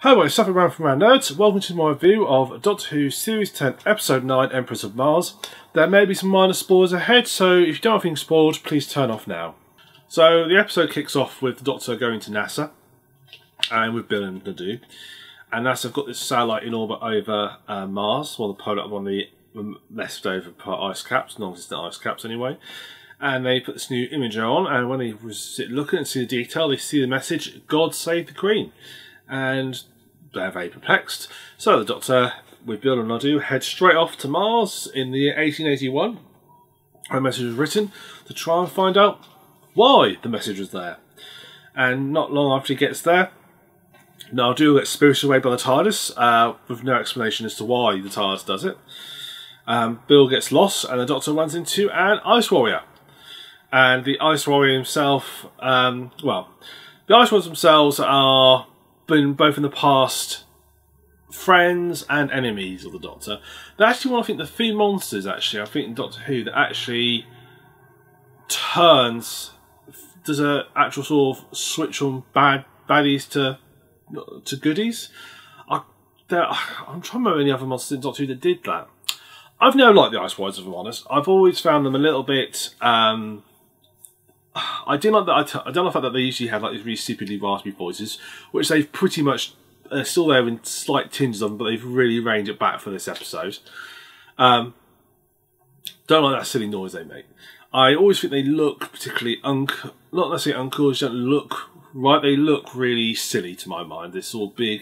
Hello, it's TheSuffolkRam from Round Nerds. Welcome to my review of Doctor Who Series 10, Episode 9, Empress of Mars. There may be some minor spoilers ahead, so if you don't want things spoiled, please turn off now. So the episode kicks off with the Doctor going to NASA, and with Bill and Nadole. And NASA have got this satellite in orbit over Mars, one of the leftover ice caps, non-existent ice caps anyway. And they put this new image on, and when they sit looking and see the detail, they see the message, God save the Queen. And they're very perplexed. So the Doctor, with Bill and Nadole, head straight off to Mars in the year 1881. A message was written to try and find out why the message was there. And not long after he gets there, Nadole gets spirited away by the TARDIS, with no explanation as to why the TARDIS does it. Bill gets lost, and the Doctor runs into an Ice Warrior. And the Ice Warrior himself, the Ice Warriors themselves are been both in the past friends and enemies of the Doctor. They're actually one, I think, the few monsters, actually, I think in Doctor Who, that actually does an actual sort of switch from baddies to goodies. I'm trying to remember any other monsters in Doctor Who that did that. I've never liked the Ice Warriors, if I'm honest. I've always found them a little bit... I don't like the fact that they usually have like these really stupidly raspy voices, which they've pretty much still there in slight tinges of them, but they've really reined it back for this episode. Don't like that silly noise they make. I always think they look particularly not necessarily uncool, just don't look right. They look really silly to my mind. This sort of big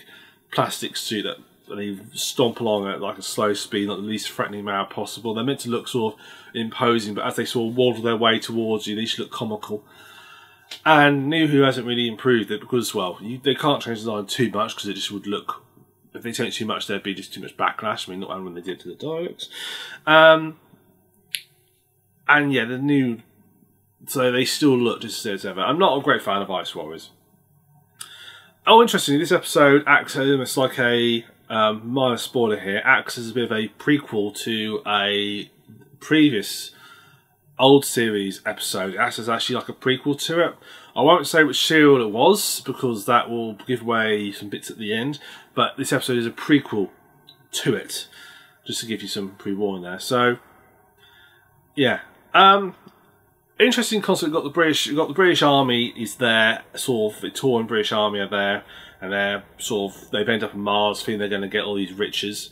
plastic suit that they stomp along at like a slow speed, not the least threatening manner possible. They're meant to look sort of imposing, but as they sort of waddle their way towards you, they should look comical. And New Who hasn't really improved it because, well, they can't change the design too much because it just would look, if they change too much, there'd be just too much backlash. I mean, not when they did to the Daleks. And yeah, so they still look just as ever. I'm not a great fan of Ice Warriors. Oh, interestingly, this episode acts almost like a minor spoiler here, acts as a bit of a prequel to a previous old series episode. It acts as actually like a prequel to it. I won't say which serial it was because that will give away some bits at the end, but this episode is a prequel to it, just to give you some pre-warning there. So yeah, interesting concept. You've got the British Army is there, sort of Victorian British Army are there, and they've ended up on Mars, thinking they're going to get all these riches,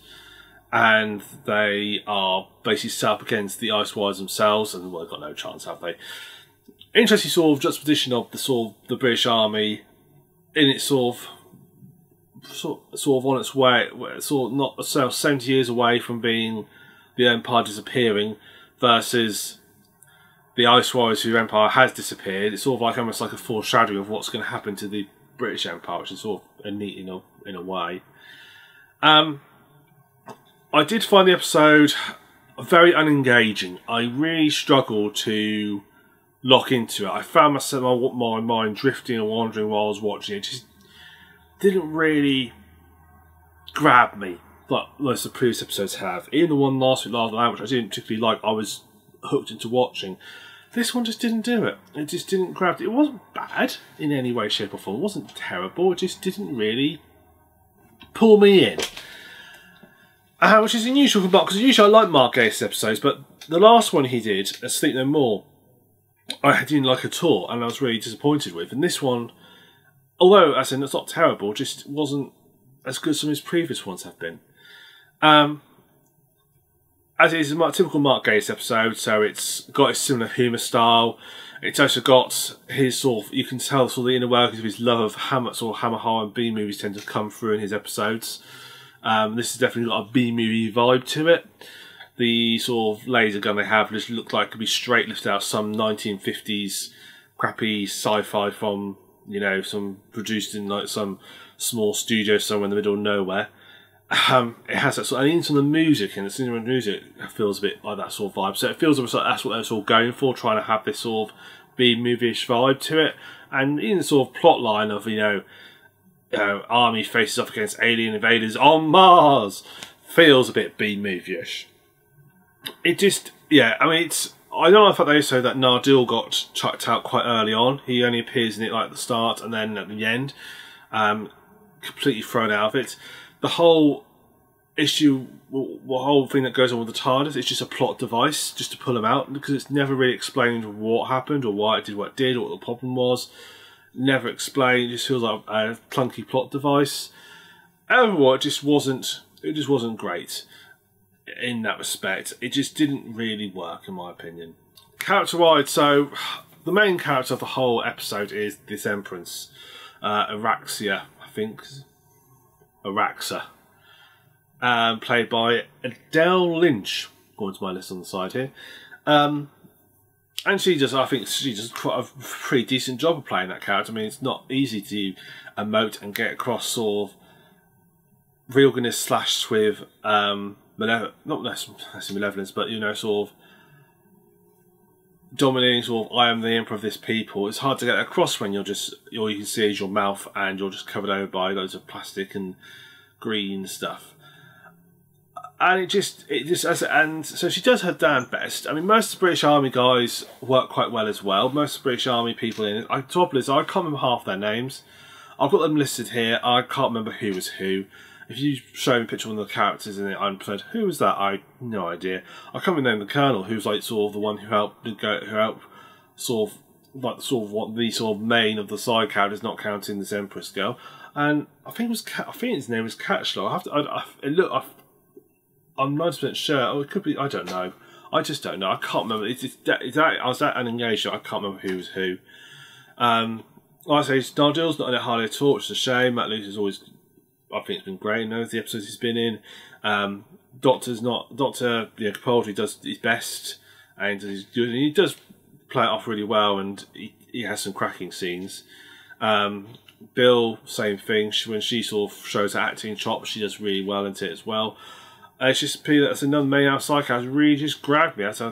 and they are basically set up against the Ice Warriors themselves, and well, they've got no chance, have they? Interesting sort of juxtaposition of the British Army in its sort of on its way, sort of not 70 years away from being the Empire disappearing, versus the Ice Warriors whose Empire has disappeared. It's sort of like almost like a foreshadowing of what's going to happen to the British Empire, which is sort of a neat in a way. I did find the episode very unengaging. I really struggled to lock into it. I found my mind drifting and wandering while I was watching it. It just didn't really grab me, but most of the previous episodes have. Even the one last week, which I didn't particularly like, I was hooked into watching. This one just didn't do it. It just didn't grab it. It wasn't bad in any way, shape or form. It wasn't terrible. It just didn't really pull me in. Which is unusual for Mark, because usually I like Mark Gatiss episodes, but the last one he did, Sleep No More, I didn't like at all, and I was really disappointed with. And this one, although I said it's not terrible, just wasn't as good as some of his previous ones have been. As it is a typical Mark Gatiss episode, so it's got a similar humour style. It's also got his sort of, you can tell sort of the inner workings of his love of Hammer horror and B movies tend to come through in his episodes. This has definitely got a B movie vibe to it. The sort of laser gun they have just looks like it could be straight lifted out of some 1950s crappy sci-fi from, some produced in like some small studio somewhere in the middle of nowhere. It has that sort of, and even some of the music, and the cinema music feels a bit like that sort of vibe. So it feels almost like that's what they're sort of going for, trying to have this sort of B-movie-ish vibe to it. And even the sort of plot line of, army faces off against alien invaders on Mars feels a bit B-movie-ish. It just, yeah, I mean, I don't know if they say that Nadole got chucked out quite early on. He only appears in it like at the start and then at the end. completely thrown out of it. The whole issue, the whole thing that goes on with the TARDIS, is just a plot device just to pull them out, because it's never really explained what happened or why it did what it did or what the problem was. Never explained. It just feels like a clunky plot device. Overall, it just wasn't great in that respect. It just didn't really work, in my opinion. Character-wise, so the main character of the whole episode is this Empress, Araxia, I think. Araxa. Played by Adele Lynch, according to my list on the side here. And I think she does quite a pretty decent job of playing that character. I mean, it's not easy to emote and get across sort of realness slashed with not necessarily malevolence, but you know, sort of dominating sort of I am the emperor of this people. It's hard to get across when all you can see is your mouth and you're just covered over by loads of plastic and green stuff. And so she does her damn best. I mean, most of the British Army guys work quite well as well. Most of the British Army people in it. I can't remember half their names. I've got them listed here. I can't remember who was who. If you show me a picture of one of the characters in it, I'm said, who was that? I no idea. I can't remember the Colonel, who's like sort of the one who helped sort of what the sort of main of the side characters, not counting this Empress girl. And I think his name was Catchlow. I'm 90% sure. Oh, it could be. I don't know. I just don't know. I can't remember. I was that unengaged. I can't remember who was who. Like I say, Nadole's not in it hardly at all, which is a shame. Matt Lucas has always, I think, it's been great in those the episodes he's been in. Doctor Capaldi does his best, and he's good. And he does play it off really well, and he has some cracking scenes. Bill, same thing. When she sort of shows her acting chops, she does really well into it as well. It's just that's another main outside character really just grabbed me. I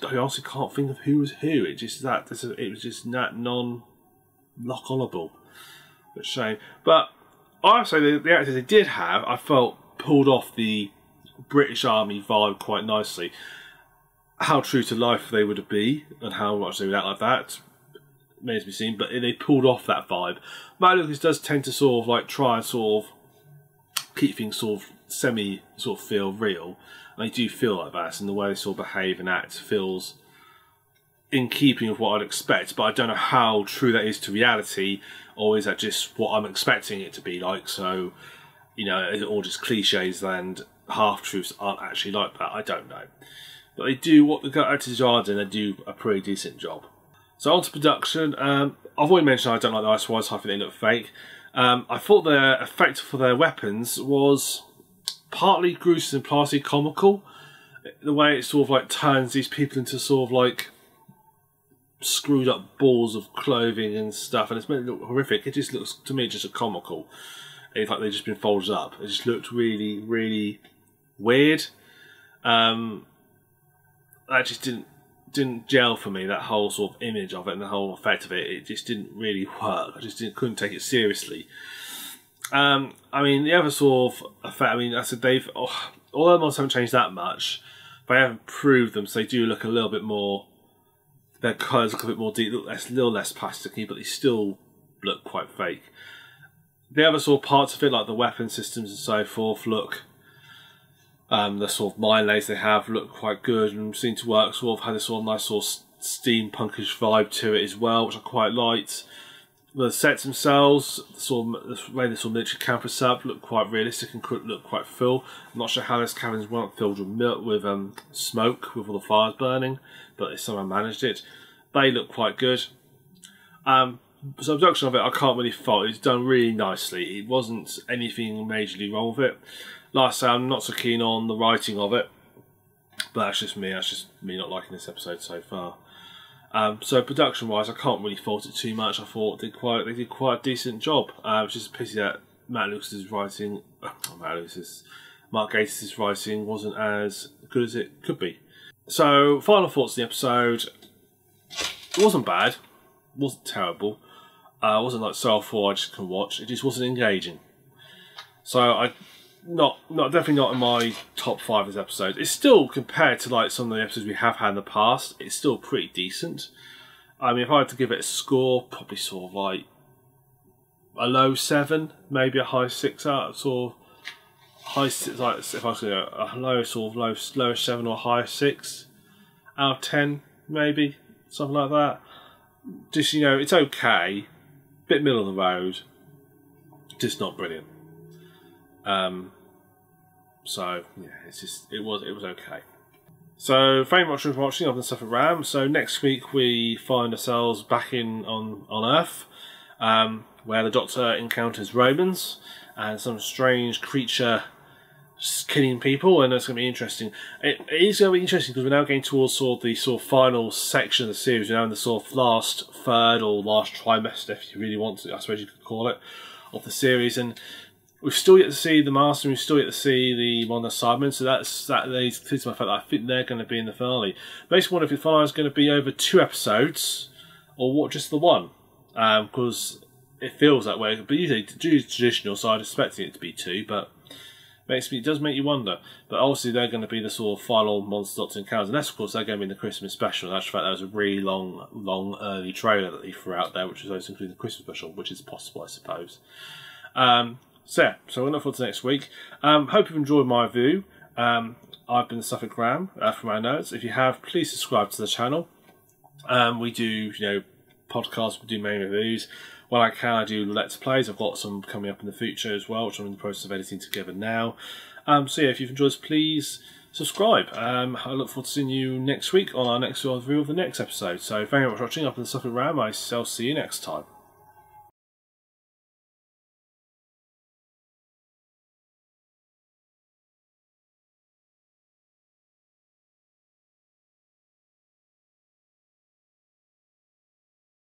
honestly can't think of who was who. It was just that non-lock-onable. But shame. But I say the actors they did have, I felt pulled off the British Army vibe quite nicely. How true to life they would be and how much they would act like that remains to be seen. But they pulled off that vibe. Matt Lucas does tend to sort of like try and sort of keep things sort of feel real, and they do feel like that, and the way they sort of behave and act feels in keeping with what I'd expect, but I don't know how true that is to reality, or is that just what I'm expecting it to be like. So, you know, is it all just cliches and half-truths aren't actually like that? I don't know. But they do what the actors are doing, they do a pretty decent job. So on to production. I've already mentioned I don't like the Ice Wise, I think they look fake. I thought their effect for their weapons was partly gruesome and partly comical. The way it sort of like turns these people into sort of like screwed up balls of clothing and stuff, and it's meant to look horrific. It just looks, to me, just a comical. It's like they've just been folded up. It just looked really, really weird. That just didn't gel for me, that whole sort of image of it and the whole effect of it. It just didn't really work. I just couldn't take it seriously. I mean, the other sort of effect, I mean, I said although the models haven't changed that much, they have improved them, so they do look a little bit more, their colours look a bit more deep, a little less plasticky, but they still look quite fake. The other sort of parts of it, like the weapon systems and so forth, look, the sort of mine layers they have look quite good and seem to work, sort of had a sort of nice sort of steampunkish vibe to it as well, which I quite liked. The sets themselves, the way the sort of military camp is set up, look quite realistic and could look quite full. I'm not sure how those cabins weren't filled with smoke, with all the fires burning, but they somehow managed it. They look quite good. So the production of it, I can't really fault. It's done really nicely. It wasn't anything majorly wrong with it. Like I say, I'm not so keen on the writing of it, but that's just me. That's just me not liking this episode so far. So production-wise, I can't really fault it too much. I thought they did quite a decent job. It's just a pity that Mark Gatiss' writing wasn't as good as it could be. So, final thoughts on the episode. It wasn't bad. It wasn't terrible. It wasn't like so far I just can watch. It just wasn't engaging. So definitely not in my top 5 of this episode. It's still, compared to like some of the episodes we have had in the past, it's still pretty decent. I mean, if I had to give it a score, probably sort of like a low 7, maybe a high 6 out, sort of high 6, like if I say a low sort of low 7 or high 6 out of 10, maybe something like that. Just, you know, it's okay, bit middle of the road, just not brilliant. So yeah, it was okay. So thank you very much for watching on TheSuffolkRam. So next week we find ourselves back on Earth, where the Doctor encounters Romans and some strange creature killing people, and it's going to be interesting. It is going to be interesting because we're now getting towards sort of the final section of the series. We're now in the sort of last third or last trimester, if you really want to, I suppose you could call it, of the series, and we've still yet to see the Master, and we've still yet to see the Modern Cybermen, so that leads to my fact that I think they're going to be in the finale. Basically, wonder if the finale is going to be over 2 episodes, or what, just the one, because it feels that way. But usually, traditional, so I'd expect it to be 2, but it does make you wonder. But obviously, they're going to be the sort of final Monster Doctor encounters, and that's, of course, they're going to be in the Christmas special. In actual fact, that was a really long early trailer that they threw out there, which was also including the Christmas special, which is possible, I suppose. So yeah, so we're looking forward to next week. Hope you've enjoyed my review. I've been TheSuffolkRam from my notes. If you have, please subscribe to the channel. We do, you know, podcasts, we do main reviews. When I can, I do Let's Plays. I've got some coming up in the future as well, which I'm in the process of editing together now. So yeah, if you've enjoyed this, please subscribe. I look forward to seeing you next week on our next review of the next episode. So thank you very much for watching. I've been TheSuffolkRam. I'll see you next time.